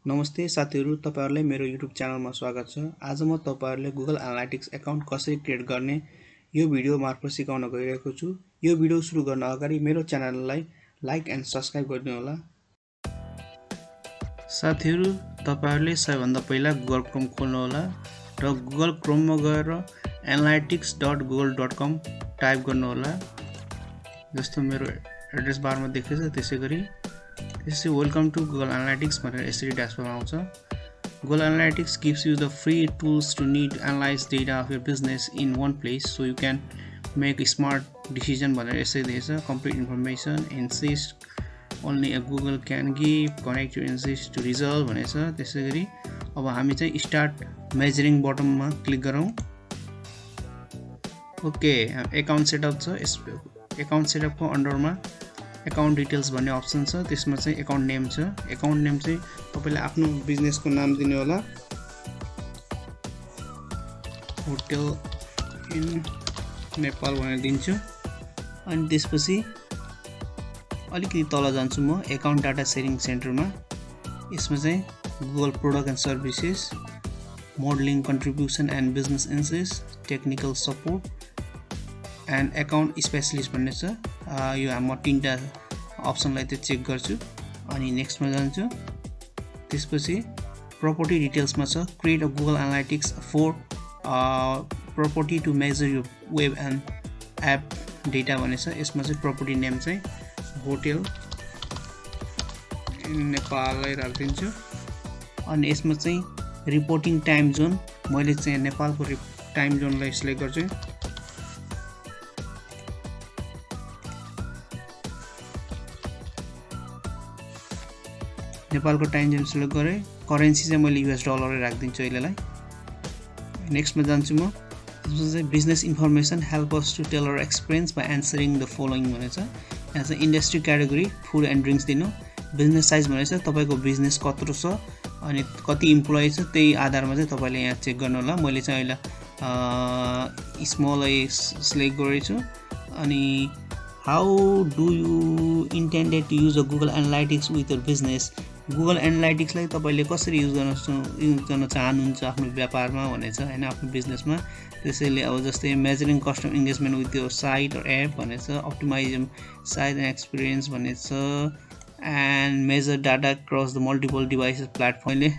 नमस्ते साथीहरु, तपाईहरुलाई मेरो YouTube च्यानलमा स्वागत छ। आज म तपाईहरुलाई Google Analytics अकाउन्ट कसरी क्रिएट गर्ने यो भिडियो मार्फत सिकाउन गइरहेको छु। यो भिडियो सुरु गर्न अगाडि मेरो च्यानललाई लाइक एन्ड सब्स्क्राइब गरिदिनु होला। साथीहरु, तपाईहरुले सबैभन्दा पहिला Google Chrome खोल्नु होला र Google Chrome मा गएर analytics.google.com टाइप गर्नु होला। जस्तो मेरो एड्रेस बारमा देखेछ त्यसैगरी welcome to Google Analytics भनेर यसरी ड्याशबोर्ड आउँछ। Google Analytics gives you the free tools to need analyze data of your business in one place so you can make a smart decision भनेर यसरी दिएछ। Complete information insist only a Google can give, connect your insights to result भनेछ। त्यसैगरी अब हामी चाहिँ start measuring बटनमा click गरौँ। ओके, अकाउन्ट सेटअप छ। यस अकाउन्ट सेटअपको अन्डरमा अकाउन्ट डिटेल्स भन्ने अप्सन छ। त्यसमा चाहिँ अकाउन्ट नेम छ। अकाउन्ट नेम चाहिँ तपाईले आफ्नो बिजनेसको नाम दिनु होला। होटल इन नेपाल भनेर दिन्छु। अनि त्यसपछि अलिकति तल जान्छु म अकाउन्ट डाटा शेयरिङ सेन्टरमा। यसमा चाहिँ Google product and services, modelling contribution and business insights, technical support and account specialist भन्ने छ। यो म तीनटा अप्सनलाई चाहिँ चेक गर्छु अनि नेक्स्टमा जान्छु। त्यसपछि प्रपर्टी डिटेल्समा छ create a Google analytics for property to measure your web and app data भन्ने छ। यसमा चाहिँ प्रपर्टी नेम चाहिँ होटल नेपाललाई राखिदिन्छु। अनि यसमा चाहिँ रिपोर्टिङ टाइम जोन मैले चाहिँ नेपालको टाइम जोनलाई सिलेक्ट गर्छु। नेपालको टाइम जोन सिलेक्ट गरे। करेन्सी चाहिँ मैले US डलरै राखिदिन्छु अहिलेलाई। नेक्स्टमा जान्छु म। यसमा चाहिँ business information help us to tell our experience by answering the following भनेछ। यहाँ चाहिँ industry category food and drinks दिनु। बिजनेस साइज भनेछ तपाईको बिजनेस कत्रो छ अनि कति इम्प्लोइ छ त्यही आधारमा चाहिँ तपाईले यहाँ चेक गर्नु होला। मैले चाहिँ अहिले स्मलै सिलेक्ट गरेछु। अनि how do you intended to use a Google analytics with your business. Google एनालाइटिक्सलाई तपाईले कसरी युज गर्न चाहनुहुन्छ आफ्नो व्यापारमा भनेछ हैन, आफ्नो बिजनेसमा। त्यसैले अब जस्तै measuring customer engagement with your site और एप भनेछ, अप्टिमाइजिङ साइट एन्ड एक्सपिरियन्स भनेछ, and measure data cross the multiple devices प्लेटफर्मले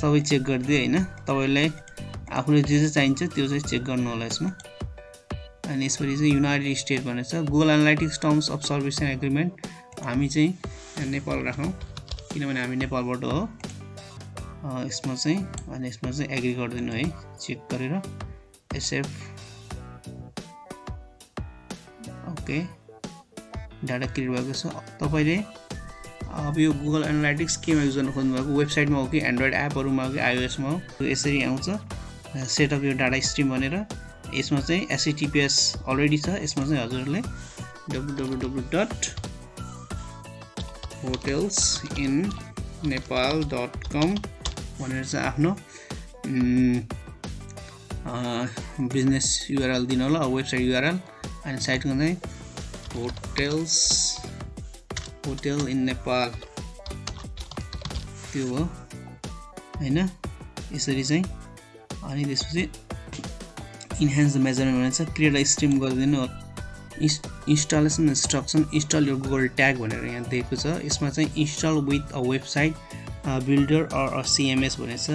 सबै चेक गरिदिए हैन। तपाईलाई आफूले जे जे चाहिन्छ त्यो चाहिँ चेक गर्नु होला यसमा। अनि यसपछि चाहिँ युनाइटेड स्टेट भनेछ। Google analytics terms of service and agreement हामी चाहिँ नेपाल राखौँ किनभने हामी नेपालबाट हो। यसमा चाहिँ अनि यसमा चाहिँ एग्री गरिदिनु है चेक गरेर एसएफ। ओके, डाटा क्लियर भएको छ। तपाईले अब यो गुगल एनालाइटिक्स केमा युज गर्न खोज्नु भएको, वेबसाइटमा हो कि एन्ड्रोइड एपहरुमा हो कि आइओएसमा हो, यसरी आउँछ सेटअप यो डाटा स्ट्रिम भनेर। यसमा चाहिँ HTTPS अलरेडी छ। यसमा चाहिँ हजुरले www.hotelsinnepal.com भनेर चाहिँ आफ्नो बिजनेस URL दिनु होला, वेबसाइट URL। अनि साइटको चाहिँ होटल इन नेपाल त्यो हो हैन। यसरी चाहिँ अनि त्यसपछि इन्हान्स द मेजरमेन्ट भनेछ। क्रिएट अ स्ट्रिम गरिदिनु। Installation instruction install your Google tag भनेर यहाँ दिएको छ। यसमा चाहिँ install with a website builder or a CMS भनेछ।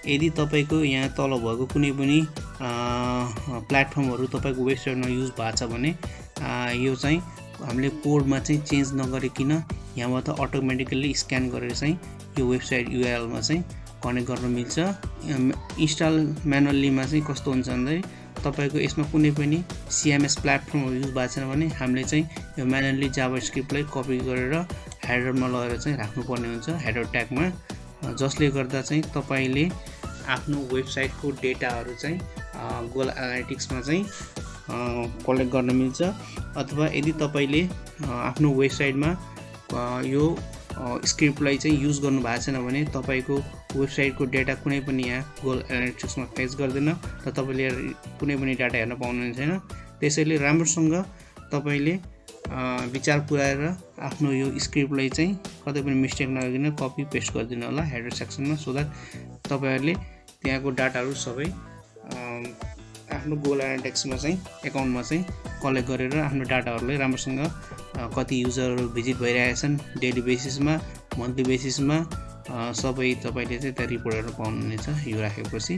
यदि तपाईको यहाँ तल भएको कुनै पनि प्लेटफर्महरु तपाईको वेबसाइटमा युज भएको छ भने यो चाहिँ हामीले कोडमा चाहिँ चेन्ज नगरिकिन यहाँबाट अटोमेटिकली स्क्यान गरेर चाहिँ यो वेबसाइट URL मा चाहिँ कनेक्ट गर्न मिल्छ। इन्स्टल म्यानुअलीमा चाहिँ कस्तो हुन्छ भन्दा तपाईको यसमा कुनै पनि CMS प्लेटफर्महरु युज भएको छैन भने हामीले चाहिँ यो म्यानुअली जाभास्क्रिप्टलाई कपी गरेर हेडरमा लगाएर चाहिँ राख्नुपर्ने हुन्छ हेडर ट्यागमा, जसले गर्दा चाहिँ तपाईले आफ्नो वेबसाइटको डेटाहरु चाहिँ गुगल एनालाइटिक्समा चाहिँ कलेक्ट गर्न मिल्छ। अथवा यदि तपाईले आफ्नो वेबसाइटमा यो स्क्रिप्टलाई चाहिँ युज गर्नु भएको छैन भने तपाईको वेबसाइटको डेटा कुनै पनि यहाँ गुगल एनालिटिक्समा फेच गर्दैन र तपाईले कुनै पनि डाटा हेर्न पाउनुहुन्छ छैन। त्यसैले राम्रोसँग तपाईले विचार पुर्याएर आफ्नो यो स्क्रिप्टलाई चाहिँ कतै पनि मिस्टेक नगरिकन कपी पेस्ट गरिदिनु होला हेडर सेक्सनमा सो दैट तपाईहरुले त्यहाँको डाटाहरु सबै आफ्नो गुगल एनालिटिक्समा चाहिँ एकाउन्टमा चाहिँ कलेक्ट गरेर आफ्नो डाटाहरुलाई राम्रोसँग कति युजरहरु भिजिट भइरहेछन् डेली बेसिसमा मन्थली बेसिसमा सबै तपाईले चाहिँ त्यहाँ रिपोर्टहरु पाउनुहुनेछ यो राखेपछि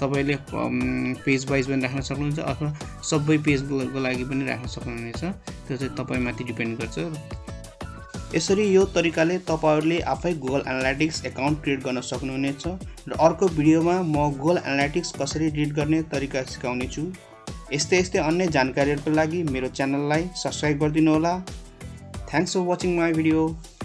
तपाईले पेज वाइज पनि राख्न सक्नुहुन्छ अथवा सबै पेजको लागि पनि राख्न सक्नुहुनेछ त्यो चाहिँ तपाईमाथि डिपेन्ड गर्छ यसरी यो तरिकाले तपाईहरुले आफै गुगल एनालिटिक्स एकाउन्ट क्रिएट गर्न सक्नुहुनेछ र अर्को भिडियोमा म गुगल एनालिटिक्स कसरी डिलिट गर्ने तरिका सिकाउने छु यस्तै अन्य जानकारीहरुको लागि मेरो च्यानललाई सब्स्क्राइब गरिदिनु होला thanks for watching my video